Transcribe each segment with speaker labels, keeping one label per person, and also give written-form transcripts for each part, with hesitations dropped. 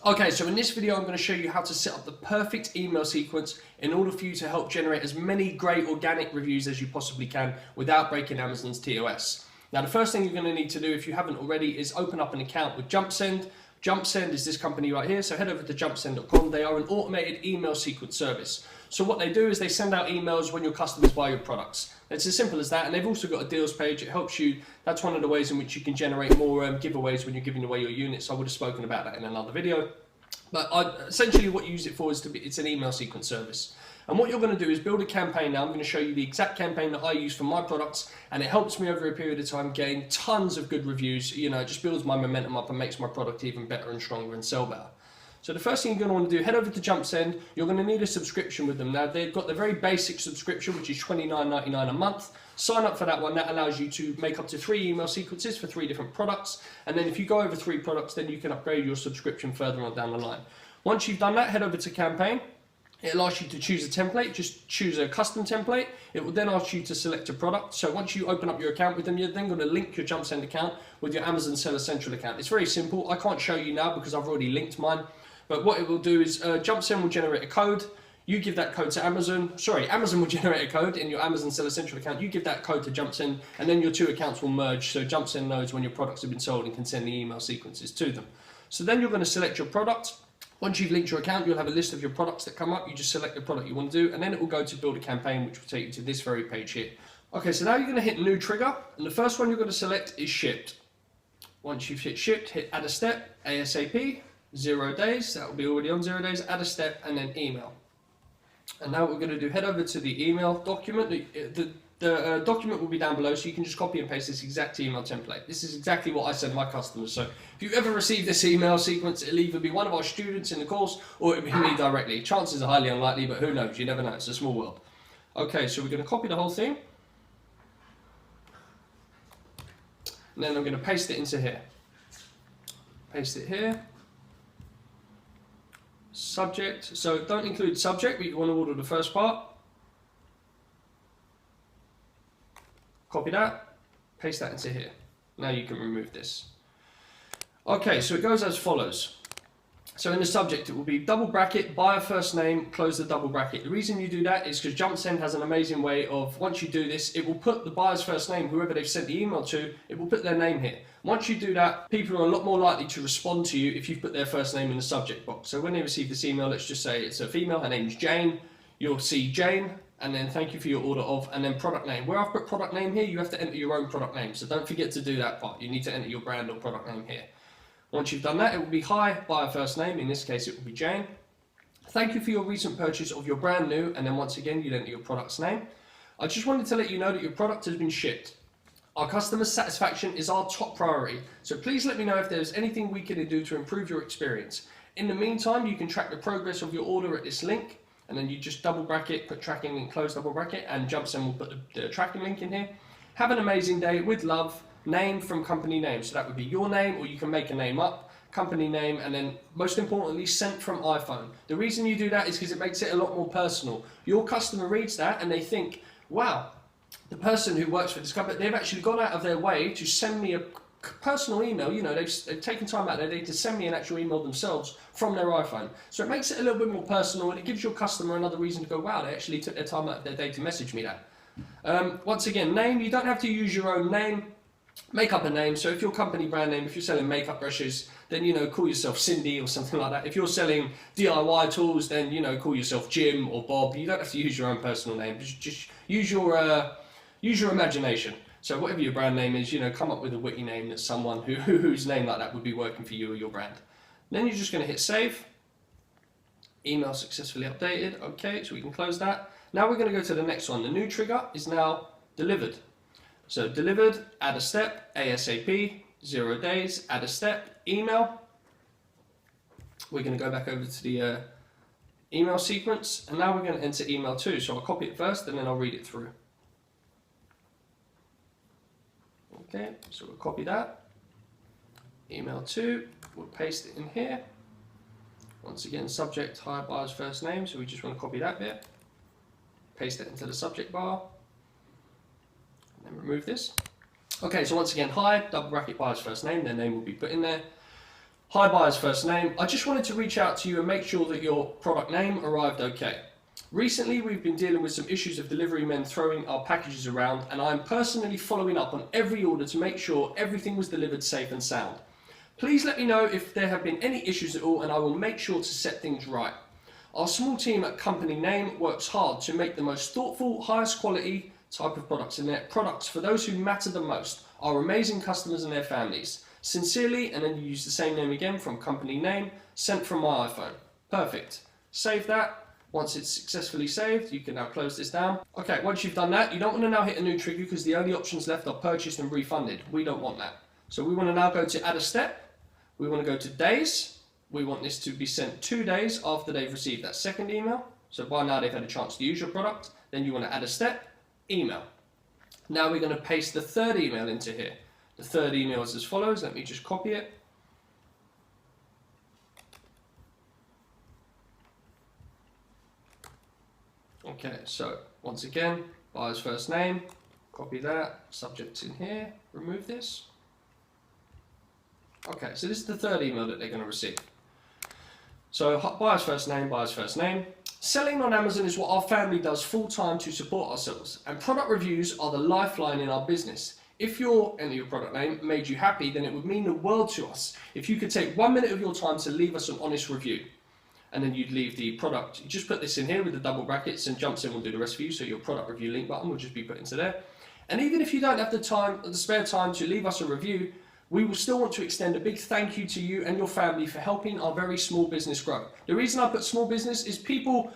Speaker 1: Okay, so in this video I'm going to show you how to set up the perfect email sequence in order for you to help generate as many great organic reviews as you possibly can without breaking Amazon's TOS. Now the first thing you're going to need to do if you haven't already is open up an account with JumpSend. JumpSend is this company right here, so head over to jumpsend.com. They are an automated email sequence service. So what they do is they send out emails when your customers buy your products. It's as simple as that, and they've also got a deals page. It helps you, that's one of the ways in which you can generate more giveaways when you're giving away your units. I would have spoken about that in another video. But essentially what you use it for is it's an email sequence service. And what you're going to do is build a campaign. Now I'm going to show you the exact campaign that I use for my products, and it helps me over a period of time gain tons of good reviews. You know, it just builds my momentum up and makes my product even better and stronger and sell better. So the first thing you're going to want to do, head over to JumpSend. You're going to need a subscription with them. Now they've got the very basic subscription, which is $29.99 a month. Sign up for that one. That allows you to make up to 3 email sequences for 3 different products. And then if you go over 3 products, then you can upgrade your subscription further on down the line. Once you've done that, head over to campaign. It'll ask you to choose a template. Just choose a custom template. It will then ask you to select a product. So once you open up your account with them, you're then going to link your JumpSend account with your Amazon Seller Central account. It's very simple. I can't show you now because I've already linked mine. But what it will do is JumpSend will generate a code. You give that code to Amazon. Sorry, Amazon will generate a code in your Amazon Seller Central account. You give that code to JumpSend, and then your 2 accounts will merge. So JumpSend knows when your products have been sold and can send the email sequences to them. So then you're going to select your product. Once you've linked your account, you'll have a list of your products that come up. You just select the product you want to do, and then it will go to build a campaign, which will take you to this very page here. Okay, so now you're going to hit new trigger, and the first one you're going to select is shipped. Once you've hit shipped, hit add a step, ASAP, 0 days. That will be already on 0 days. Add a step, and then email. And now what we're going to do, head over to the email document. The document will be down below, so you can just copy and paste this exact email template. This is exactly what I send my customers. So if you ever receive this email sequence, it'll either be one of our students in the course or it'll be me directly. Chances are highly unlikely, but who knows? You never know. It's a small world. Okay, so we're going to copy the whole thing. And then I'm going to paste it into here. Paste it here. Subject. So don't include subject, but you want to order the first part. Copy that, paste that into here. Now you can remove this. Okay, so it goes as follows. So in the subject, it will be double bracket, buyer first name, close the double bracket. The reason you do that is because JumpSend has an amazing way of, once you do this, it will put the buyer's first name, whoever they've sent the email to, it will put their name here. Once you do that, people are a lot more likely to respond to you if you've put their first name in the subject box. So when they receive this email, let's just say it's a female, her name's Jane. You'll see Jane, and then thank you for your order of, and then product name. Where I've put product name here, you have to enter your own product name. So don't forget to do that part. You need to enter your brand or product name here. Once you've done that, it will be hi, buyer first name. In this case, it will be Jane. Thank you for your recent purchase of your brand new, and then once again, you enter your product's name. I just wanted to let you know that your product has been shipped. Our customer satisfaction is our top priority. So please let me know if there's anything we can do to improve your experience. In the meantime, you can track the progress of your order at this link. And then you just double bracket, put tracking link, close double bracket, and JumpSend will put the tracking link in here. Have an amazing day with love, name from company name. So that would be your name, or you can make a name up, company name, and then most importantly, sent from iPhone. The reason you do that is because it makes it a lot more personal. Your customer reads that and they think, wow, the person who works for this company, they've actually gone out of their way to send me a personal email. You know, they've taken time out of their day to send me an actual email themselves from their iPhone. So it makes it a little bit more personal, and it gives your customer another reason to go, wow, they actually took their time out of their day to message me that. Once again, name, you don't have to use your own name. Make up a name. So if your company brand name, if you're selling makeup brushes, then, you know, call yourself Cindy or something like that. If you're selling DIY tools, then, you know, call yourself Jim or Bob. You don't have to use your own personal name. Just use your imagination. So whatever your brand name is, you know, come up with a witty name that's someone whose name like that would be working for you or your brand. Then you're just going to hit save. Email successfully updated. Okay, so we can close that. Now we're going to go to the next one. The new trigger is now delivered. So delivered, add a step, ASAP, 0 days, add a step, email. We're going to go back over to the email sequence, and now we're going to enter email 2. So I'll copy it first and then I'll read it through. Okay, so we'll copy that. Email 2, we'll paste it in here. Once again, subject, hi, buyer's first name, so we just want to copy that bit. Paste it into the subject bar. And then remove this. Okay, so once again, hi, double bracket, buyer's first name, their name will be put in there. Hi buyer's first name. I just wanted to reach out to you and make sure that your product name arrived okay. Recently, we've been dealing with some issues of delivery men throwing our packages around, and I'm personally following up on every order to make sure everything was delivered safe and sound. Please let me know if there have been any issues at all, and I will make sure to set things right. Our small team at Company Name works hard to make the most thoughtful, highest quality type of products in their products for those who matter the most, our amazing customers and their families. Sincerely, and then you use the same name again from Company Name, sent from my iPhone. Perfect. Save that. Once it's successfully saved, you can now close this down. Okay, once you've done that, you don't want to now hit a new trigger because the only options left are purchased and refunded. We don't want that. So we want to now go to add a step. We want to go to days. We want this to be sent 2 days after they've received that second email. So by now they've had a chance to use your product. Then you want to add a step, email. Now we're going to paste the third email into here. The third email is as follows. Let me just copy it. Okay, so once again, buyer's first name, copy that, subject's in here, remove this. Okay, so this is the third email that they're going to receive. So buyer's first name, buyer's first name. Selling on Amazon is what our family does full time to support ourselves, and product reviews are the lifeline in our business. If your product name made you happy, then it would mean the world to us if you could take 1 minute of your time to leave us an honest review. And then you'd leave the product, you just put this in here with the double brackets, and Jumps In will do the rest for you, so your product review link button will just be put into there. And even if you don't have the spare time to leave us a review, we will still want to extend a big thank you to you and your family for helping our very small business grow. The reason I put small business is people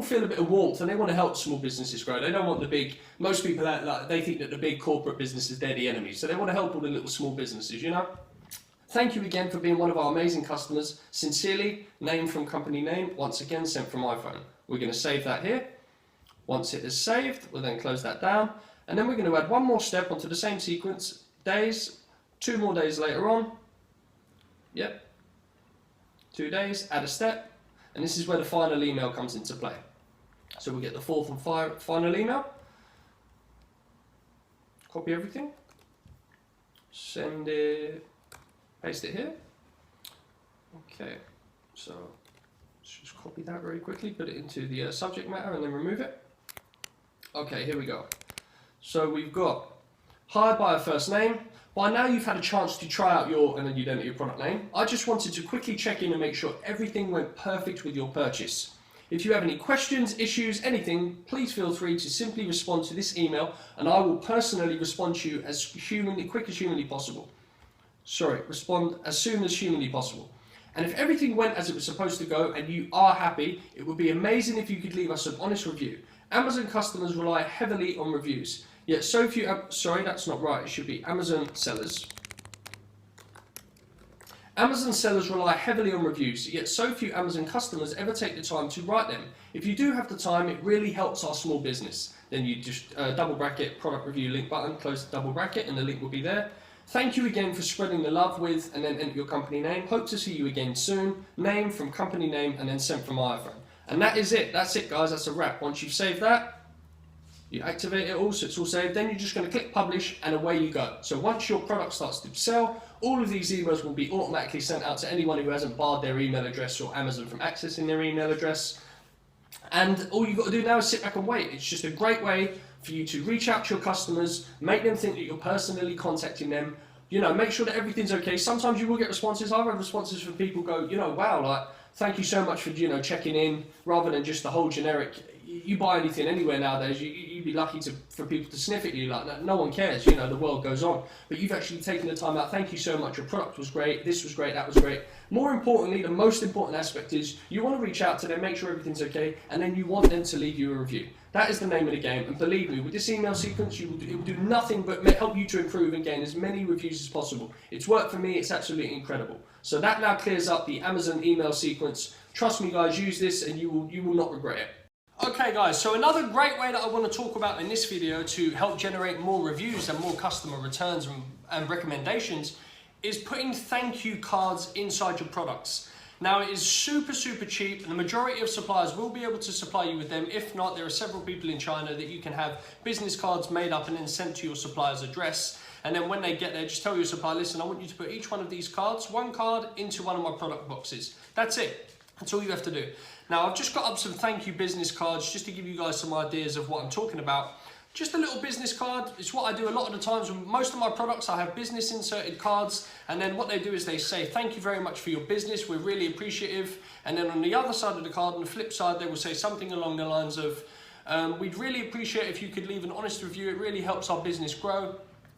Speaker 1: feel a bit of warmth and they want to help small businesses grow. They don't want the big, most people, they think that the big corporate businesses, they're the enemy. So they want to help all the little small businesses, you know? Thank you again for being one of our amazing customers. Sincerely, name from Company Name, once again sent from iPhone. We're going to save that here. Once it is saved, we'll then close that down. And then we're going to add one more step onto the same sequence, days, 2 more days later on. Yep, 2 days, add a step. And this is where the final email comes into play. So we'll get the fourth and final email. Copy everything. Send it. Paste it here. Okay, so let's just copy that very quickly, put it into the subject matter and then remove it. Okay, here we go. So we've got hired by a first name. By now you've had a chance to try out and then you'd enter your product name. I just wanted to quickly check in and make sure everything went perfect with your purchase. If you have any questions, issues, anything, please feel free to simply respond to this email and I will personally respond to you as quick as humanly possible. Respond as soon as humanly possible. And if everything went as it was supposed to go and you are happy, it would be amazing if you could leave us an honest review. Amazon customers rely heavily on reviews, yet so few, that's not right, it should be Amazon sellers. Amazon sellers rely heavily on reviews, yet so few Amazon customers ever take the time to write them. If you do have the time, it really helps our small business. Then you just double bracket product review link button, close the double bracket and the link will be there. Thank you again for spreading the love with and then enter your company name. Hope to see you again soon. Name from Company Name and then sent from iPhone. And that is it. That's it, guys. That's a wrap. Once you've saved that, you activate it all so it's all saved. Then you're just going to click publish and away you go. So once your product starts to sell, all of these emails will be automatically sent out to anyone who hasn't barred their email address or Amazon from accessing their email address. And all you've got to do now is sit back and wait. It's just a great way for you to reach out to your customers, make them think that you're personally contacting them, make sure that everything's okay. Sometimes you will get responses. I've had responses from people go, wow, like, thank you so much for, checking in, rather than just the whole generic, you buy anything anywhere nowadays, you'd be lucky for people to sniff at you, like, no one cares, the world goes on. But you've actually taken the time out, thank you so much, your product was great, this was great, that was great. More importantly, the most important aspect is you want to reach out to them, make sure everything's okay, and then you want them to leave you a review. That is the name of the game, and believe me, with this email sequence, it will do nothing but help you to improve and gain as many reviews as possible. It's worked for me, it's absolutely incredible. So that now clears up the Amazon email sequence. Trust me guys, use this and you will not regret it. Okay guys, so another great way that I want to talk about in this video to help generate more reviews and more customer returns and recommendations is putting thank you cards inside your products. Now it is super cheap and the majority of suppliers will be able to supply you with them. If not, there are several people in China that you can have business cards made up and then sent to your supplier's address. And then when they get there, just tell your supplier, listen, I want you to put each one of these cards, one card into one of my product boxes. That's it. That's all you have to do. Now, I've just got up some thank you business cards just to give you guys some ideas of what I'm talking about. Just a little business card. It's what I do a lot of the times with most of my products. I have business inserted cards, and then what they do is they say, thank you very much for your business. We're really appreciative. And then on the other side of the card, on the flip side, they will say something along the lines of, we'd really appreciate if you could leave an honest review. It really helps our business grow.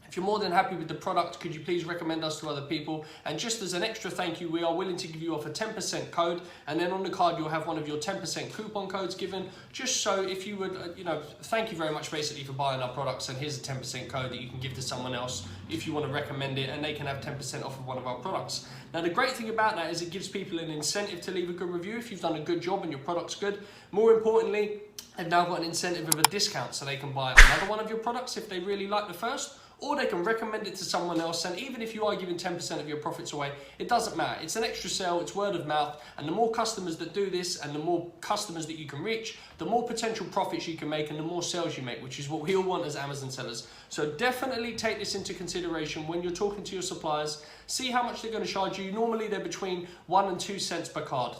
Speaker 1: If you're more than happy with the product, could you please recommend us to other people? And just as an extra thank you, we are willing to give you off a 10% code. And then on the card, you'll have one of your 10% coupon codes given, just so if you would, thank you very much basically for buying our products. And here's a 10% code that you can give to someone else if you want to recommend it, and they can have 10% off of one of our products. Now, the great thing about that is it gives people an incentive to leave a good review if you've done a good job and your product's good. More importantly, they've now got an incentive of a discount, so they can buy another one of your products if they really like the first, or they can recommend it to someone else. And even if you are giving 10% of your profits away, it doesn't matter. It's an extra sale, it's word of mouth, and the more customers that do this and the more customers that you can reach, the more potential profits you can make and the more sales you make, which is what we all want as Amazon sellers. So definitely take this into consideration when you're talking to your suppliers. See how much they're going to charge you. Normally they're between 1 and 2 cents per card.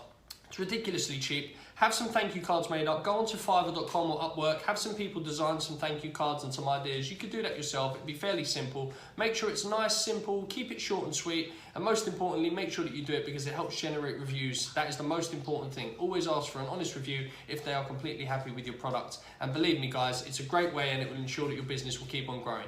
Speaker 1: It's ridiculously cheap. Have some thank you cards made up. Go onto Fiverr.com or Upwork. Have some people design some thank you cards and some ideas. You could do that yourself. It'd be fairly simple. Make sure it's nice, simple. Keep it short and sweet. And most importantly, make sure that you do it because it helps generate reviews. That is the most important thing. Always ask for an honest review if they are completely happy with your product. And believe me, guys, it's a great way and it will ensure that your business will keep on growing.